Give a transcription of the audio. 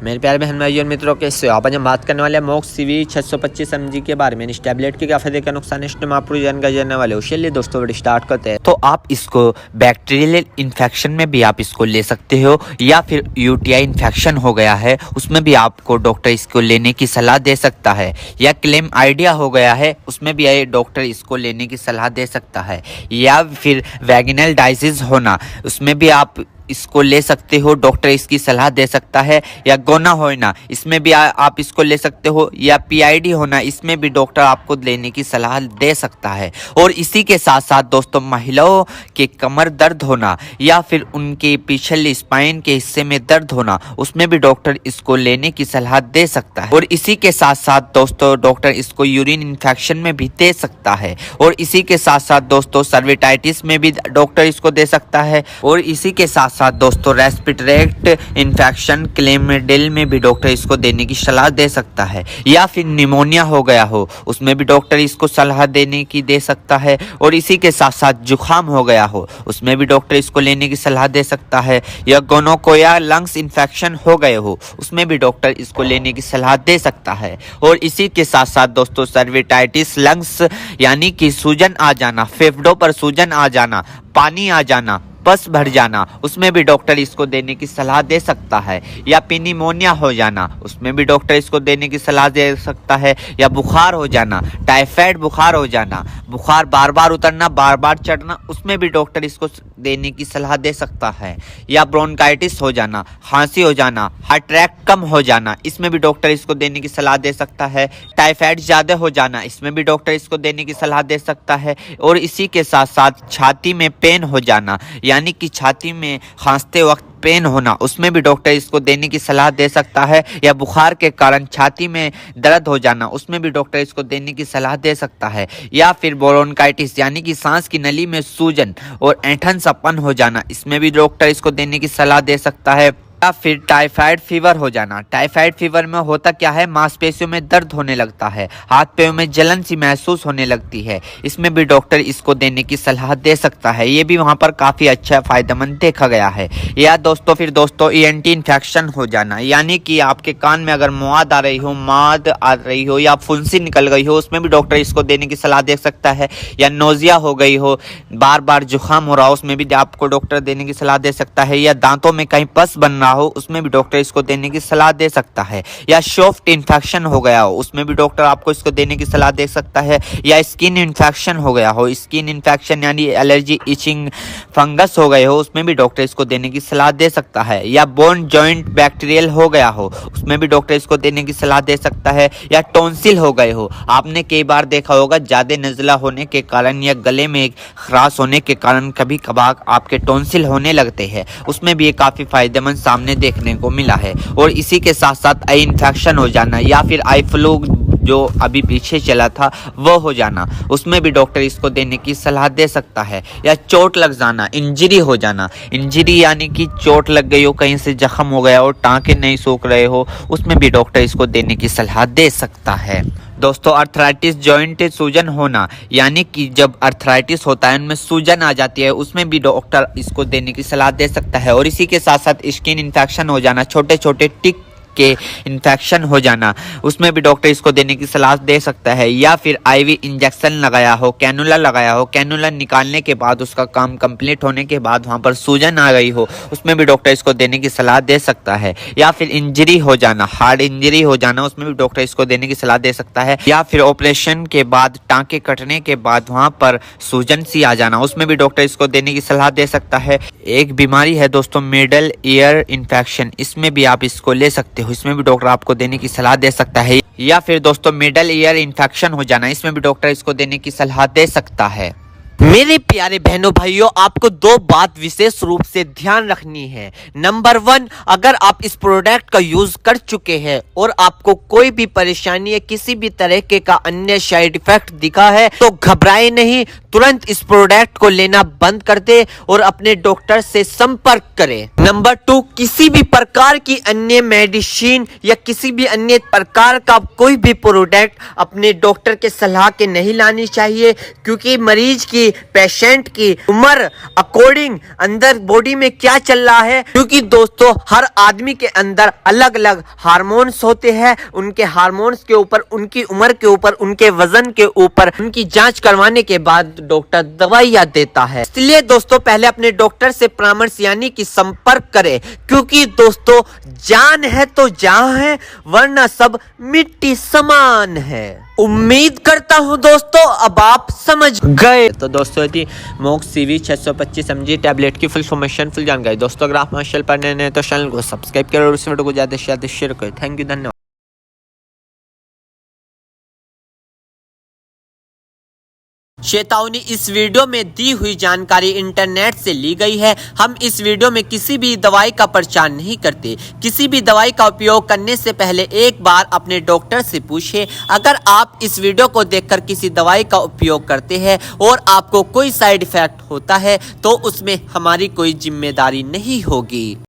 मेरे प्यारे बहन भाइयों और मित्रों, कैसे हो आप? आज हम बात करने वाले हैं मॉक्स सीवी 625 mg के बारे में। इस टैबलेट के क्या फायदे, क्या नुकसान, इस में आप पूरी जानकारी जानने वाले हो। चलिए दोस्तों वीडियो स्टार्ट करते हैं। तो आप इसको बैक्टीरियल इन्फेक्शन में भी आप इसको ले सकते हो, या फिर यूटीआई इन्फेक्शन हो गया है उसमें भी आपको डॉक्टर इसको लेने की सलाह दे सकता है, या क्लेम आइडिया हो गया है उसमें भी डॉक्टर इसको लेने की सलाह दे सकता है, या फिर वैगिनल डायसिस होना उसमें भी आप इसको ले सकते हो, डॉक्टर इसकी सलाह दे सकता है, या गोना होना इसमें भी आप इसको ले सकते हो, या पीआईडी होना इसमें भी डॉक्टर आपको लेने की सलाह दे सकता है। और इसी के साथ साथ दोस्तों महिलाओं के कमर दर्द होना या फिर उनके पिछले स्पाइन के हिस्से में दर्द होना उसमें भी डॉक्टर इसको लेने की सलाह दे सकता है। और इसी के साथ साथ दोस्तों डॉक्टर इसको यूरिन इन्फेक्शन में भी दे सकता है। और इसी के साथ साथ दोस्तों सर्विटाइटिस में भी डॉक्टर इसको दे सकता है। और इसी के साथ साथ दोस्तों रेस्पिरेटरी इन्फेक्शन क्लेमिडियल में भी डॉक्टर इसको देने की सलाह दे सकता है, या फिर निमोनिया हो गया हो उसमें भी डॉक्टर इसको सलाह देने की दे सकता है। और इसी के साथ साथ जुखाम हो गया हो उसमें भी डॉक्टर इसको लेने की सलाह दे सकता है, या गोनोकोया लंग्स इन्फेक्शन हो गए हो उसमें भी डॉक्टर इसको लेने की सलाह दे सकता है। और इसी के साथ साथ दोस्तों सर्विटाइटिस लंग्स यानी कि सूजन आ जाना, फेफड़ों पर सूजन आ जाना, पानी आ जाना, बस भर जाना उसमें भी डॉक्टर इसको देने की सलाह दे सकता है, या निमोनिया हो जाना उसमें भी डॉक्टर इसको देने की सलाह दे सकता है, या बुखार हो जाना, टाइफाइड बुखार हो जाना, बुखार बार बार उतरना बार बार चढ़ना उसमें भी डॉक्टर इसको देने की सलाह दे सकता है, या ब्रोंकाइटिस हो जाना, खांसी हो जाना, हार्ट अटैक कम हो जाना इसमें भी डॉक्टर इसको देने की सलाह दे सकता है, टाइफाइड ज़्यादा हो जाना इसमें भी डॉक्टर इसको देने की सलाह दे सकता है। और इसी के साथ साथ छाती में पेन हो जाना यानी कि छाती में खांसते वक्त पेन होना उसमें भी डॉक्टर इसको देने की सलाह दे सकता है, या बुखार के कारण छाती में दर्द हो जाना उसमें भी डॉक्टर इसको देने की सलाह दे सकता है, या फिर ब्रोंकाइटिस यानी कि सांस की नली में सूजन और ऐंठन सपन हो जाना इसमें भी डॉक्टर इसको देने की सलाह दे सकता है, या फिर टाइफाइड फीवर हो जाना। टाइफाइड फीवर में होता क्या है, मांसपेशियों में दर्द होने लगता है, हाथ पैरों में जलन सी महसूस होने लगती है, इसमें भी डॉक्टर इसको देने की सलाह दे सकता है। ये भी वहां पर काफी अच्छा फायदेमंद देखा गया है। या दोस्तों फिर दोस्तों ईएनटी इन्फेक्शन हो जाना यानी कि आपके कान में अगर मवाद आ रही हो या फुंसी निकल गई हो उसमें भी डॉक्टर इसको देने की सलाह दे सकता है, या नोजिया हो गई हो, बार बार जुकाम हो रहा हो उसमें भी आपको डॉक्टर देने की सलाह दे सकता है, या दांतों में कहीं पस बन हो उसमें भी डॉक्टर इसको देने की सलाह दे सकता है, या सॉफ्ट इन्फेक्शन हो गया हो उसमें भी डॉक्टर आपको इसको देने की सलाह दे सकता है, या स्किन इन्फेक्शन हो गया हो, स्किन इन्फेक्शन यानी एलर्जी इचिंग फंगस हो गए हो उसमें भी डॉक्टर इसको देने की सलाह दे सकता है, या बोन जॉइंट बैक्टीरियल हो गया हो उसमें भी डॉक्टर इसको देने की सलाह दे सकता है, या टॉन्सिल हो गए हो। आपने कई बार देखा होगा ज्यादा नजला होने के कारण या गले में खराश होने के कारण कभी कभार आपके टॉन्सिल होने लगते हैं उसमें भी ये काफी फायदेमंद सामने देखने को मिला है। और इसी के साथ साथ आई इन्फेक्शन हो जाना या फिर आई फ्लू जो अभी पीछे चला था वो हो जाना उसमें भी डॉक्टर इसको देने की सलाह दे सकता है, या चोट लग जाना, इंजरी हो जाना, इंजरी यानी कि चोट लग गई हो, कहीं से जख्म हो गया हो, टांके नहीं सूख रहे हो उसमें भी डॉक्टर इसको देने की सलाह दे सकता है। दोस्तों अर्थराइटिस जॉइंट सूजन होना यानी कि जब अर्थराइटिस होता है उनमें सूजन आ जाती है उसमें भी डॉक्टर इसको देने की सलाह दे सकता है। और इसी के साथ साथ स्किन इन्फेक्शन हो जाना, छोटे छोटे टिक के इन्फेक्शन हो जाना उसमें भी डॉक्टर इसको देने की सलाह दे सकता है, या फिर आईवी इंजेक्शन लगाया हो, कैनुला लगाया हो, कैनुला निकालने के बाद उसका काम कंप्लीट होने के बाद वहां पर सूजन आ गई हो उसमें भी डॉक्टर इसको देने की सलाह दे सकता है, या फिर इंजरी हो जाना, हार्ड इंजरी हो जाना उसमें भी डॉक्टर इसको देने की सलाह दे सकता है, या फिर ऑपरेशन के बाद टांके कटने के बाद वहां पर सूजन सी आ जाना उसमें भी डॉक्टर इसको देने की सलाह दे सकता है। एक बीमारी है दोस्तों मिडल ईयर इन्फेक्शन, इसमें भी आप इसको ले सकते हो, इसमें भी डॉक्टर आपको देने की सलाह दे सकता है, या फिर दोस्तों मिडल ईयर इन्फेक्शन हो जाना इसमें भी डॉक्टर इसको देने की सलाह दे सकता है। मेरे प्यारे बहनों भाइयों, आपको दो बात विशेष रूप से ध्यान रखनी है। नंबर 1, अगर आप इस प्रोडक्ट का यूज कर चुके हैं और आपको कोई भी परेशानी या किसी भी तरह के का अन्य साइड इफेक्ट दिखा है तो घबराए नहीं, तुरंत इस प्रोडक्ट को लेना बंद कर दे और अपने डॉक्टर से संपर्क करें। नंबर 2, किसी भी प्रकार की अन्य मेडिसिन या किसी भी अन्य प्रकार का कोई भी प्रोडक्ट अपने डॉक्टर के सलाह के नहीं लानी चाहिए, क्योंकि मरीज की कि पेशेंट की उम्र अकॉर्डिंग अंदर बॉडी में क्या चल रहा है, क्योंकि दोस्तों हर आदमी के अंदर अलग अलग हार्मोन्स होते हैं। उनके हार्मोन्स के ऊपर, उनकी उम्र के ऊपर, उनके वजन के ऊपर उनकी जांच करवाने के बाद डॉक्टर दवाइयां देता है। इसलिए दोस्तों पहले अपने डॉक्टर से परामर्श यानी कि संपर्क करें, क्योंकि दोस्तों जान है तो जहां है, वरना सब मिट्टी समान है। उम्मीद करता हूं दोस्तों अब आप समझ गए। तो दोस्तों यदि मोक्स CV 625 mg टैबलेट की फुल फॉर्मेशन, फुल जानकारी दोस्तों, अगर आप हमारे चैनल पर नए हैं तो चैनल को सब्सक्राइब करें और इस वीडियो को ज्यादा से ज्यादा शेयर करें। थैंक यू, धन्यवाद। चेतावनी, इस वीडियो में दी हुई जानकारी इंटरनेट से ली गई है। हम इस वीडियो में किसी भी दवाई का प्रचार नहीं करते। किसी भी दवाई का उपयोग करने से पहले एक बार अपने डॉक्टर से पूछें। अगर आप इस वीडियो को देखकर किसी दवाई का उपयोग करते हैं और आपको कोई साइड इफेक्ट होता है तो उसमें हमारी कोई जिम्मेदारी नहीं होगी।